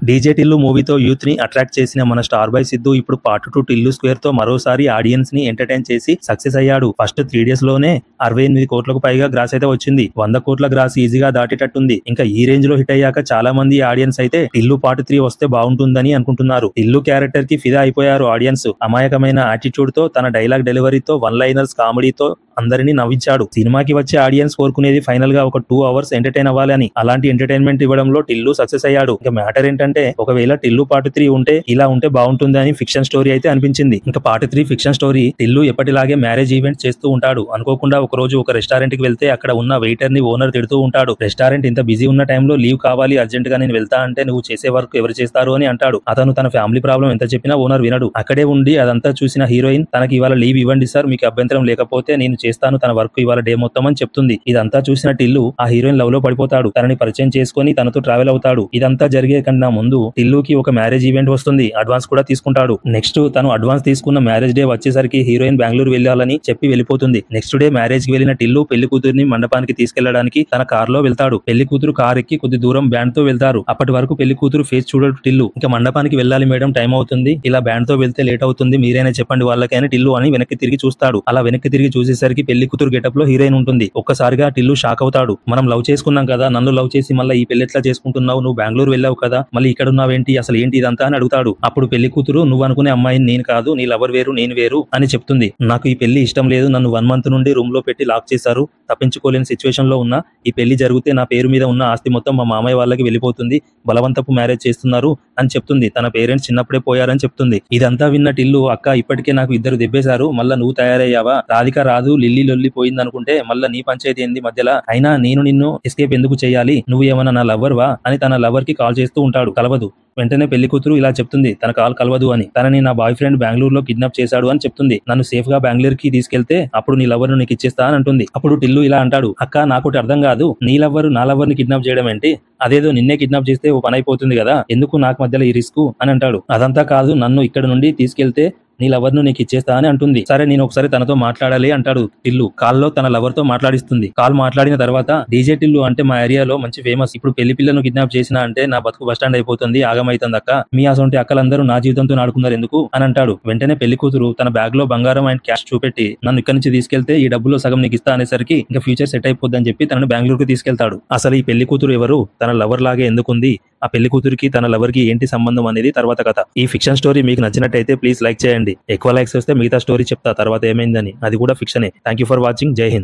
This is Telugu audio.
డీజే టిల్లు మూవీతో యూత్ ని అట్రాక్ట్ చేసిన మన స్టార్ బాయ్ సిద్ధు ఇప్పుడు పార్ట్ 2 టిల్లు స్క్వేర్ తో మరోసారి ఆడియన్స్ ని ఎంటర్టైన్ చేసి సక్సెస్ అయ్యాడు. ఫస్ట్ 3 days లోనే 68 కోట్లకు పైగా గ్రాస్ అయితే వచ్చింది. 100 కోట్ల గ్రాస్ ఈజీగా దాటేటట్టుంది. ఇంకా ఈ రేంజ్ లో హిట్ అయ్యాక చాలా మంది ఆడియన్స్ అయితే టిల్లు పార్ట్ 3 వస్తే బాగుంటుందని అనుకుంటున్నారు. టిల్లు క్యారెక్టర్ కి ఫిదా అయిపోయారు ఆడియన్స్. అమాయకమైన యాటిట్యూడ్ తో, తన డైలాగ్ డెలివరీతో, వన్ లైనర్స్ కామెడీతో అందరినీ నవ్వించాడు. సినిమాకి వచ్చే ఆడియన్స్ కోరుకునేది ఫైనల్ గా ఒక 2 hours ఎంటర్టైన్ అవ్వాలని. అలాంటి ఎంటర్టైన్మెంట్ ఇవ్వడంలో టిల్లు సక్సెస్ అయ్యాడు. ఇంకా మ్యాటర్ ఏంటంటే, ఒకవేళ టిల్లు పార్ట్ 3 ఉంటే ఇలా ఉంటే బాగుంటుంది అని ఫిక్షన్ స్టోరీ అయితే అనిపించింది. ఇంకా పార్ట్ 3 ఫిక్షన్ స్టోరీ, టిల్లు ఎప్పటిలాగే మ్యారేజ్ ఈవెంట్ చేస్తూ ఉంటాడు. అనుకోకుండా ఒక రోజు ఒక రెస్టారెంట్ కి వెళ్తే అక్కడ ఉన్న వెయిటర్ ని ఓనర్ తిడుతూ ఉంటాడు. రెస్టారెంట్ ఇంత బిజీ ఉన్న టైంలో లీవ్ కావాలి అర్జెంట్ గా నేను వెళ్తా అంటే, నువ్వు చేసే వర్క్ ఎవరు చేస్తారు అని అంటాడు. అతను తన ఫ్యామిలీ ప్రాబ్లం ఎంత చెప్పినా ఓనర్ వినడు. అక్కడే ఉండి అదంతా చూసిన హీరోయిన్, తనకి ఇవాళ లీవ్ ఇవ్వండి సార్, మీకు అభ్యంతరం లేకపోతే నేను చేస్తాను తన వర్క్ ఇవాళ డే మొత్తం అని చెప్తుంది. ఇదంతా చూసిన టిల్లు ఆ హీరోయిన్ లవ్ లో పడిపోతాడు. తనని పరిచయం చేసుకుని తనతో ట్రావెల్ అవుతాడు. ఇదంతా జరిగే కన్నా ముందు టిల్లుకి ఒక మ్యారేజ్ ఈవెంట్ వస్తుంది. అడ్వాన్స్ కూడా తీసుకుంటాడు. నెక్స్ట్ తను అడ్వాన్స్ తీసుకున్న మ్యారేజ్ డే వచ్చేసరికి హీరోయిన్ బెంగళూరు వెళ్ళాలని చెప్పి వెళ్ళిపోతుంది. నెక్స్ట్ డే మ్యారేజ్ కి వెళ్లిన టిల్లు పెళ్లి కూతురిని మండపానికి తీసుకెళ్లడానికి తన కార్ లో వెళ్తాడు. పెళ్లి కూతురు కార్ ఎక్కి కొద్ది దూరం బ్యాండ్ తో వెళ్తారు. అప్పటి వరకు పెళ్లి కూతురు ఫేస్ చూడడు టిల్లు. ఇంకా మండపానికి వెళ్ళాలి మేడం, టైం అవుతుంది, ఇలా బ్యాండ్ తో వెళ్తే లేట్ అవుతుంది, మీరైనా చెప్పండి వాళ్ళకైనా టిల్లు అని వెనక్కి తిరిగి చూస్తాడు. అలా వెనక్కి తిరిగి చూసేసరికి పెళ్లి కూతురు గెటప్ లో హీరోయిన్ ఉంటుంది. ఒక్కసారిగా టిల్లు షాక్ అవుతాడు. మనం లవ్ చేసుకున్నాం కదా, నన్ను లవ్ చేసి మళ్ళీ ఈ పెళ్లి ఎట్లా చేసుకుంటున్నావు, నువ్వు బెంగళూరు వెళ్ళావు కదా, మళ్ళీ ఇక్కడ ఉన్నావేంటి, అసలు ఏంటి ఇదంతా అని అడుగుతాడు. అప్పుడు పెళ్లి కూతురు, నువ్వు అనుకునే అమ్మాయిని నేను కాదు, నీ లవర్ వేరు నేను వేరు అని చెప్తుంది. నాకు ఈ పెళ్లి ఇష్టం లేదు, నన్ను 1 month నుండి రూమ్ లో పెట్టి లాక్ చేశారు, తప్పించుకోలేని సిచ్యువేషన్ లో ఉన్నా, ఈ పెళ్లి జరిగితే నా పేరు మీద ఉన్న ఆస్తి మొత్తం మా మామయ్య వాళ్ళకి వెళ్ళిపోతుంది, బలవంతపు మ్యారేజ్ చేస్తున్నారు అని చెప్తుంది. తన పేరెంట్స్ చిన్నప్పుడే పోయారని చెప్తుంది. ఇదంతా విన్న టిల్లు, అక్క ఇప్పటికే నాకు 2 దెబ్బేశారు, మళ్ళా నువ్వు తయారయ్యావా, రాధిక రాదు లిల్లీ లొల్లి పోయింది అనుకుంటే మళ్ళా నీ పంచాయతీ ఏంది మధ్యలో, అయినా నేను నిన్ను ఎస్కేప్ ఎందుకు చేయాలి, నువ్వు ఏమన్నా నా లవర్ వా అని తన లవర్ కి కాల్ చేస్తూ ఉంటాడు. కలవదు. వెంటనే పెళ్లి కూతురు ఇలా చెప్తుంది, తన కాల్ కలవదు అని. తనని నా బాయ్ ఫ్రెండ్ బెంగళూరులో కిడ్నాప్ చేశాడు అని చెప్తుంది. నన్ను సేఫ్ గా బెంగళూరు కి తీసుకెళ్తే అప్పుడు నీ లవర్ ను నీకు ఇచ్చేస్తా అని అంటుంది. అప్పుడు టిల్లు ఇలా అంటాడు, అక్క నాకోటి అర్థం కాదు, నీ లవర్ నా లవర్ ని కిడ్నాప్ చేయడం ఏంటి, అదేదో నిన్నే కిడ్నాప్ చేస్తే ఓ పని అయిపోతుంది కదా, ఎందుకు నాకు మధ్యలో ఈ రిస్క్ అని అంటాడు. అదంతా కాదు, నన్ను ఇక్కడ నుండి తీసుకెళ్తే నీ లవర్ ను నీకు ఇచ్చేస్తా అని అంటుంది. సరే నేను ఒకసారి తనతో మాట్లాడాలి అంటాడు టిల్లు. కాల్లో తన లవర్ తో మాట్లాడిస్తుంది. కాల్ మాట్లాడిన తర్వాత, డీజే టిల్లు అంటే మా ఏరియాలో మంచి ఫేమస్, ఇప్పుడు పెళ్లి పిల్లను కిడ్నాప్ చేసినా అంటే నా బతుకు బస్ స్టాండ్ అయిపోతుంది, ఆగమైతుంది అక్క, మీ అసొంటి అక్కలందరూ నా జీవితంతో ఆడుకున్నారు ఎందుకు అని అంటాడు. వెంటనే పెళ్లి కూతురు తన బ్యాగ్ లో బంగారం అండ్ క్యాష్ చూపెట్టి, నన్ను ఇక్కడి నుంచి తీసుకెళ్తే ఈ డబ్బులో సగం నీకు ఇస్తా అనేసరికి ఇంకా ఫ్యూచర్ సెట్ అయిపోద్దని చెప్పి తనను బెంగళూరుకి తీసుకెళ్తాడు. అసలు ఈ పెళ్లి కూతురు ఎవరు, తన లవర్ లాగే ఎందుకుంది, ఆ పెళ్లి కూతురికి తన లవర్ కి ఏంటి సంబంధం అనేది తర్వాత కథ. ఈ ఫిక్షన్ స్టోరీ మీకు నచ్చినట్టయితే ప్లీజ్ లైక్ చేయండి. ఎక్కువ లైక్స్ వస్తే మిగతా స్టోరీ చెప్తా తర్వాత ఏమైందని, అది కూడా ఫిక్షనే. Thank you for watching. Jai Hind.